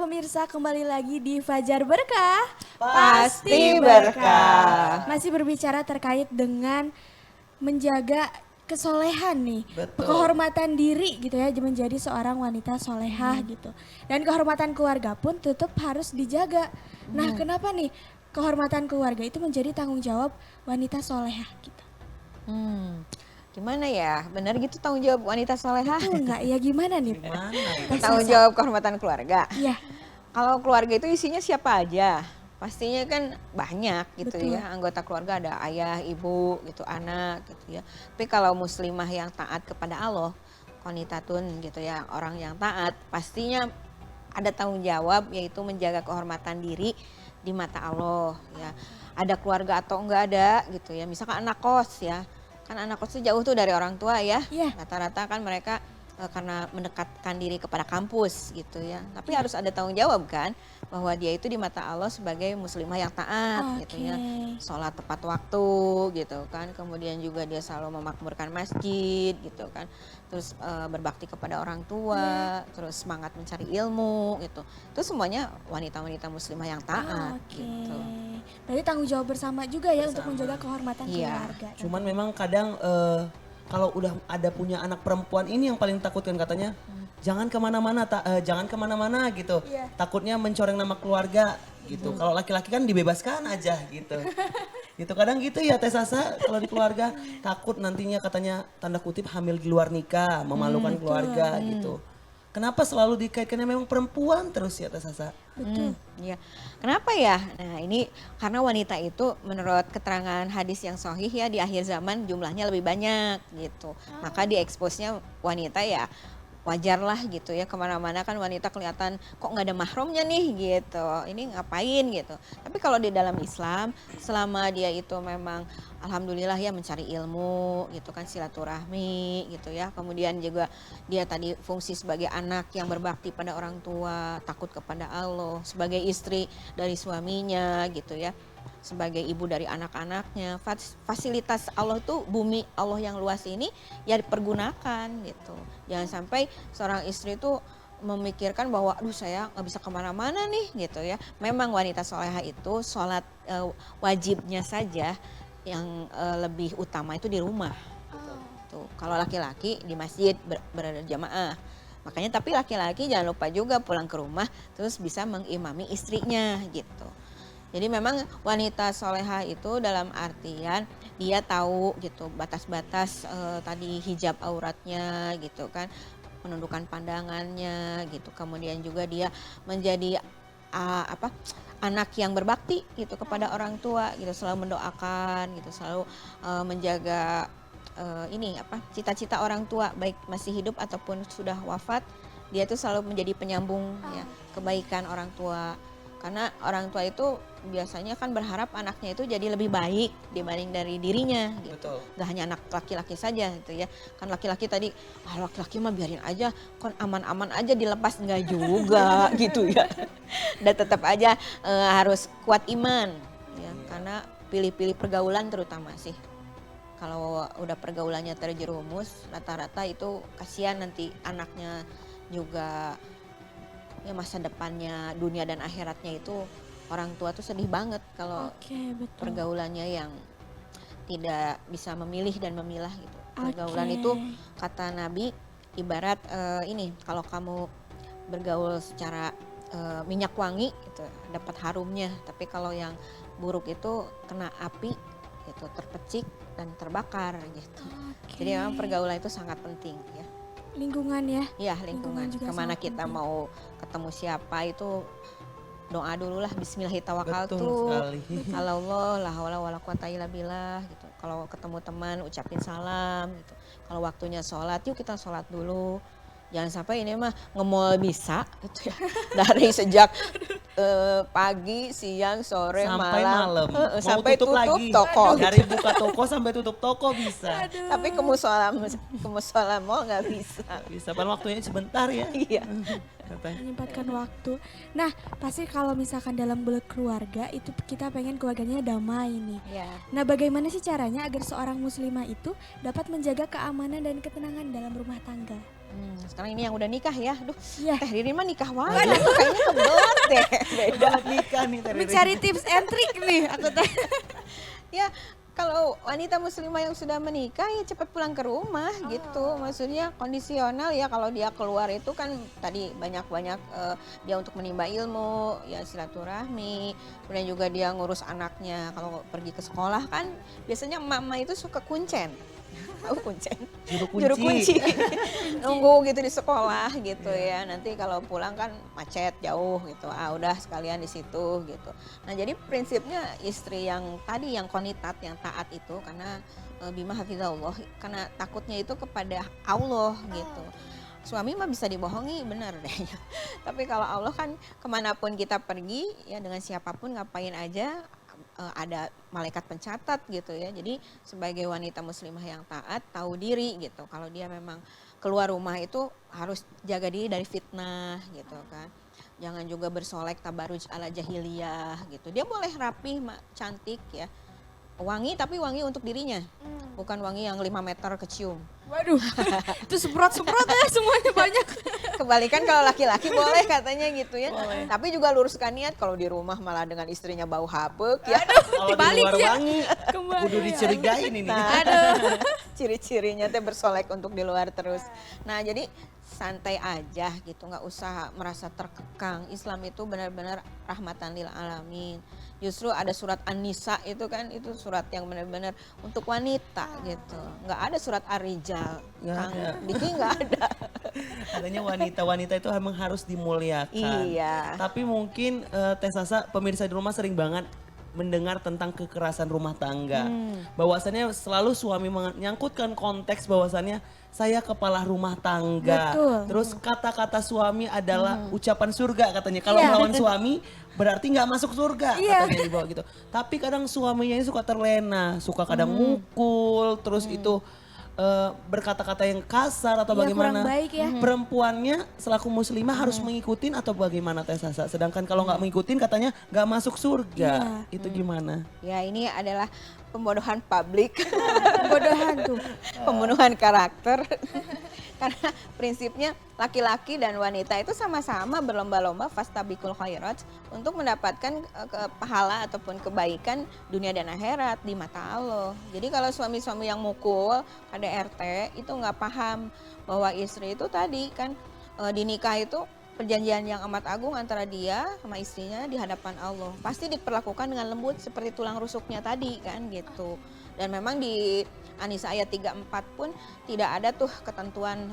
pemirsa, kembali lagi di Fajar Berkah. Pasti berkah. Masih berbicara terkait dengan menjaga kesolehan nih. Betul. Kehormatan diri gitu ya, menjadi seorang wanita solehah gitu. Dan kehormatan keluarga pun tetap harus dijaga. Nah, kenapa nih kehormatan keluarga itu menjadi tanggung jawab wanita solehah gitu? Gimana ya? Benar gitu tanggung jawab wanita solehah? Betul nggak? Ya gimana nih? Gimana Teh Tanggung Sasa? jawab kehormatan keluarga. Iya, Kalau keluarga itu isinya siapa aja? Pastinya kan banyak gitu betul. ya. Anggota keluarga ada ayah, ibu, gitu, anak gitu ya. Tapi kalau muslimah yang taat kepada Allah, qanitatun gitu ya, orang yang taat, pastinya ada tanggung jawab yaitu menjaga kehormatan diri di mata Allah ya. Ada keluarga atau enggak ada gitu ya. Misalkan anak kos ya. Kan anak kos itu jauh tuh dari orang tua ya. Iya. Rata-rata kan mereka karena mendekatkan diri kepada kampus gitu ya. Tapi harus ada tanggung jawab kan bahwa dia itu di mata Allah sebagai muslimah yang taat gitu ya. Oke. Sholat tepat waktu gitu kan. Kemudian juga dia selalu memakmurkan masjid gitu kan. Terus berbakti kepada orang tua, terus semangat mencari ilmu gitu. Itu semuanya wanita-wanita muslimah yang taat Oke. gitu. Berarti tanggung jawab bersama juga ya untuk menjaga kehormatan Iya. keluarga. Cuman memang kadang kalau udah ada punya anak perempuan ini yang paling takutkan katanya jangan kemana-mana, jangan kemana-mana gitu. Iya. Takutnya mencoreng nama keluarga gitu. Kalau laki-laki kan dibebaskan aja gitu. Gitu kadang gitu ya Teh Sasa kalau di keluarga takut nantinya katanya tanda kutip hamil di luar nikah, memalukan keluarga gitu. Kenapa selalu dikaitkannya memang perempuan terus ya Teh Sasa? Betul. Iya. Kenapa ya? Nah ini karena wanita itu menurut keterangan hadis yang sahih ya di akhir zaman jumlahnya lebih banyak gitu. Maka dieksposnya wanita ya wajar lah gitu ya, kemana-mana kan wanita kelihatan kok nggak ada mahramnya nih gitu, ini ngapain gitu. Tapi kalau di dalam Islam selama dia itu memang alhamdulillah ya mencari ilmu gitu kan, silaturahmi gitu ya, kemudian juga dia tadi fungsi sebagai anak yang berbakti pada orang tua, takut kepada Allah, sebagai istri dari suaminya gitu ya, sebagai ibu dari anak-anaknya. Fasilitas Allah tuh, bumi Allah yang luas ini ya dipergunakan gitu. Jangan sampai seorang istri itu memikirkan bahwa aduh saya nggak bisa kemana-mana nih gitu ya. Memang wanita solehah itu sholat wajibnya saja yang lebih utama itu di rumah. Tuh, kalau laki-laki di masjid berjamaah. Makanya tapi laki-laki jangan lupa juga pulang ke rumah terus bisa mengimami istrinya gitu. Jadi memang wanita soleha itu dalam artian dia tahu gitu batas-batas tadi hijab auratnya gitu kan, menundukkan pandangannya gitu. Kemudian juga dia menjadi anak yang berbakti gitu kepada orang tua gitu, selalu mendoakan gitu, selalu menjaga cita-cita orang tua baik masih hidup ataupun sudah wafat. Dia tuh selalu menjadi penyambung ya kebaikan orang tua. Karena orang tua itu biasanya kan berharap anaknya itu jadi lebih baik dibanding dari dirinya gitu. Betul. Gak hanya anak laki-laki saja gitu ya. Kan laki-laki tadi, laki-laki mah biarin aja, kan aman-aman aja dilepas, enggak juga gitu ya. Dan tetap aja harus kuat iman ya. Karena pilih-pilih pergaulan terutama sih. Kalau udah pergaulannya terjerumus, rata-rata itu kasihan nanti anaknya juga ya, masa depannya dunia dan akhiratnya itu orang tua tuh sedih banget kalau Oke, betul. pergaulannya yang tidak bisa memilih dan memilah gitu. Pergaulan Oke. itu kata Nabi ibarat ini kalau kamu bergaul secara minyak wangi itu dapat harumnya, tapi kalau yang buruk itu kena api itu terpecik dan terbakar gitu. Oke. Jadi memang pergaulan itu sangat penting ya. Lingkungan ya. Iya lingkungan, juga kemana sangat kita penting. mau ketemu siapa itu doa dulu lah, Betul bismillahirrahmanirrahim. sekali. Kalau Allah la haula wala quwata illa billah gitu. Kalau ketemu teman ucapin salam gitu. Kalau waktunya sholat yuk kita sholat dulu. Jangan sampai ini mah nge-mall bisa gitu ya. Dari sejak pagi, siang, sore, Sampai malam, malam. Mau sampai tutup lagi. toko. Dari buka toko sampai tutup toko bisa. Tapi ke musola mall nggak bisa. Bisa, padahal waktunya sebentar ya. Iya. Katanya. Menyempatkan waktu. Nah, pasti kalau misalkan dalam berkeluarga itu kita pengen keluarganya damai nih. Iya. Nah, bagaimana sih caranya agar seorang muslimah itu dapat menjaga keamanan dan ketenangan dalam rumah tangga? Sekarang ini yang udah nikah ya, aduh Iya. Teh Ririn mah nikah banget, tuh kayaknya kebelet deh. Beda. Banget nikah nih Teh Ririn. Mencari tips and trick nih aku teh. Ya kalau wanita muslimah yang sudah menikah ya cepat pulang ke rumah gitu. Maksudnya kondisional ya, kalau dia keluar itu kan tadi banyak-banyak dia untuk menimba ilmu, ya silaturahmi. Kemudian juga dia ngurus anaknya. Kalau pergi ke sekolah kan biasanya mama itu suka kuncen. Tahu kuncen? Juru kunci. Nunggu gitu di sekolah gitu ya. Nanti kalau pulang kan macet jauh gitu. Ah udah sekalian di situ gitu. Nah jadi prinsipnya istri yang tadi yang qonitat, yang taat itu karena bima hafizahullah, karena takutnya itu kepada Allah gitu. Suami mah bisa dibohongi benar deh. Tapi kalau Allah kan kemanapun kita pergi ya dengan siapapun ngapain aja ada malaikat pencatat gitu ya. Jadi sebagai wanita muslimah yang taat tahu diri gitu. Kalau dia memang keluar rumah itu harus jaga diri dari fitnah gitu kan. Jangan juga bersolek tabaruj ala jahiliyah gitu. Dia boleh rapih, cantik ya. Wangi tapi wangi untuk dirinya. Bukan wangi yang 5 meter kecium. Waduh, itu semprot-semprot ya semuanya banyak. Kebalikan kalau laki-laki boleh katanya gitu ya. Tapi juga luruskan niat kalau di rumah malah dengan istrinya bau hapek ya. Kalau di Dibalik luar ya. wangi, Kembali kudu ya. dicurigain ini. Nah, ciri-cirinya teh bersolek untuk di luar terus. Nah, jadi santai aja gitu, nggak usah merasa terkekang. Islam itu benar-benar rahmatan lil alamin. Justru ada surat An-Nisa itu kan, itu surat yang benar-benar untuk wanita gitu. Nggak ada surat Ar-Rijal. Nggak Kang ada. Diki nggak ada. Adanya wanita-wanita itu emang harus dimuliakan. Iya. Tapi mungkin Teh Sasa, pemirsa di rumah sering banget mendengar tentang kekerasan rumah tangga. Bahwasannya selalu suami menyangkutkan konteks bahwasannya saya kepala rumah tangga. Betul. Terus kata-kata suami adalah ucapan surga katanya. Kalau Iya. melawan suami berarti nggak masuk surga Iya. katanya dibawa gitu. Tapi kadang suaminya ini suka terlena, suka kadang mukul, terus itu berkata-kata yang kasar atau Iya, bagaimana. kurang baik ya. Perempuannya selaku muslimah harus mengikutin atau bagaimana Teh Sasa? Sedangkan kalau nggak mengikutin katanya nggak masuk surga. Iya. Itu gimana? Ya ini adalah pembodohan publik. Bodohan tuh. Pembunuhan karakter. Karena prinsipnya laki-laki dan wanita itu sama-sama berlomba-lomba fastabikul khairat untuk mendapatkan pahala ataupun kebaikan dunia dan akhirat di mata Allah. Jadi kalau suami-suami yang mukul KDRT itu nggak paham bahwa istri itu tadi kan di nikah itu perjanjian yang amat agung antara dia sama istrinya di hadapan Allah. Pasti diperlakukan dengan lembut seperti tulang rusuknya tadi kan gitu. Dan memang di An-Nisa ayat 34 pun tidak ada tuh ketentuan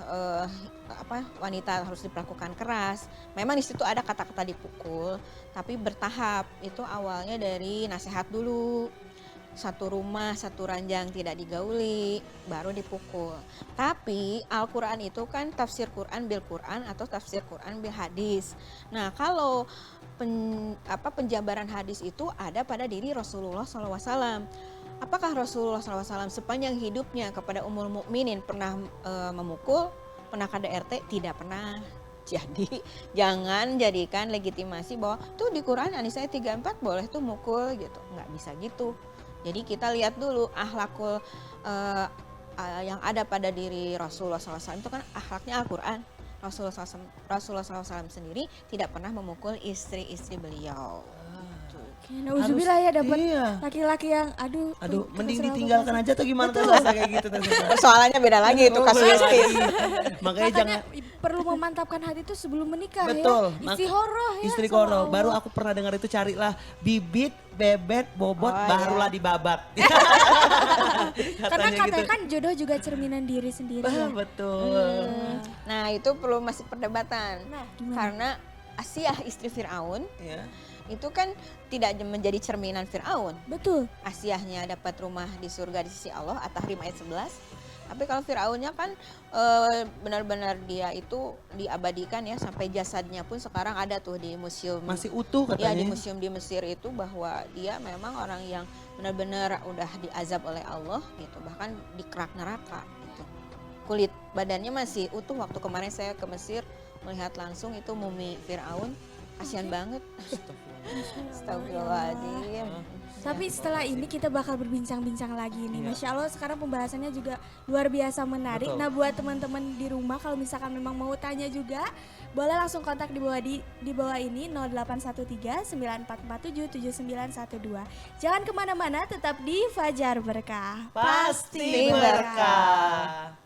wanita harus diperlakukan keras. Memang di situ ada kata-kata dipukul, tapi bertahap. Itu awalnya dari nasihat dulu. Satu rumah, satu ranjang tidak digauli, baru dipukul. Tapi Al-Quran itu kan tafsir Quran bil Quran atau tafsir Quran bil hadis. Nah kalau penjabaran hadis itu ada pada diri Rasulullah SAW. Apakah Rasulullah SAW sepanjang hidupnya kepada Ummul Mukminin pernah memukul, pernah KDRT? Tidak pernah. Jadi jangan jadikan legitimasi bahwa tuh di Quran An-Nisa 34 boleh tuh mukul gitu. Nggak bisa gitu. Jadi kita lihat dulu akhlakul yang ada pada diri Rasulullah SAW itu kan akhlaknya Al-Quran. Rasulullah SAW sendiri tidak pernah memukul istri-istri beliau. Nauzubillah ya dapat Iya. laki-laki yang aduh Mending terserah ditinggalkan apa. aja atau gimana Teh Sasa kayak gitu Teh Sasa? Persoalannya beda lagi itu Oh, kasuistis. beda lagi. Makanya jangan Makanya perlu memantapkan hati itu sebelum menikah betul. ya. Istiqoroh ya. Istri sama koro. Allah. Baru aku pernah dengar itu carilah bibit, bebet, bobot, Oh, barulah dibabat. Karena katanya gitu. kan jodoh juga cerminan diri sendiri ya. Betul. Nah itu perlu masih perdebatan. Nah, gimana? Karena Asiyah istri Fir'aun Ya. itu kan tidak menjadi cerminan Fir'aun. Betul. Asiyahnya dapat rumah di surga di sisi Allah, At-Tahrim ayat 11. Tapi kalau Fir'aunnya kan benar-benar dia itu diabadikan ya, sampai jasadnya pun sekarang ada tuh di museum. Masih utuh Ya di katanya. museum di Mesir itu bahwa dia memang orang yang benar-benar udah diazab oleh Allah gitu, bahkan dikerak neraka gitu. Kulit badannya masih utuh. Waktu kemarin saya ke Mesir melihat langsung itu mumi Fir'aun Kasihan banget. Astagfirullahaladzim. Tapi setelah ini kita bakal berbincang-bincang lagi nih. Masya Allah sekarang pembahasannya juga luar biasa menarik. Betul. Nah buat teman-teman di rumah kalau misalkan memang mau tanya juga, boleh langsung kontak di bawah ini 0813 9447 7912. Jangan kemana-mana, tetap di Fajar Berkah. Pasti berkah.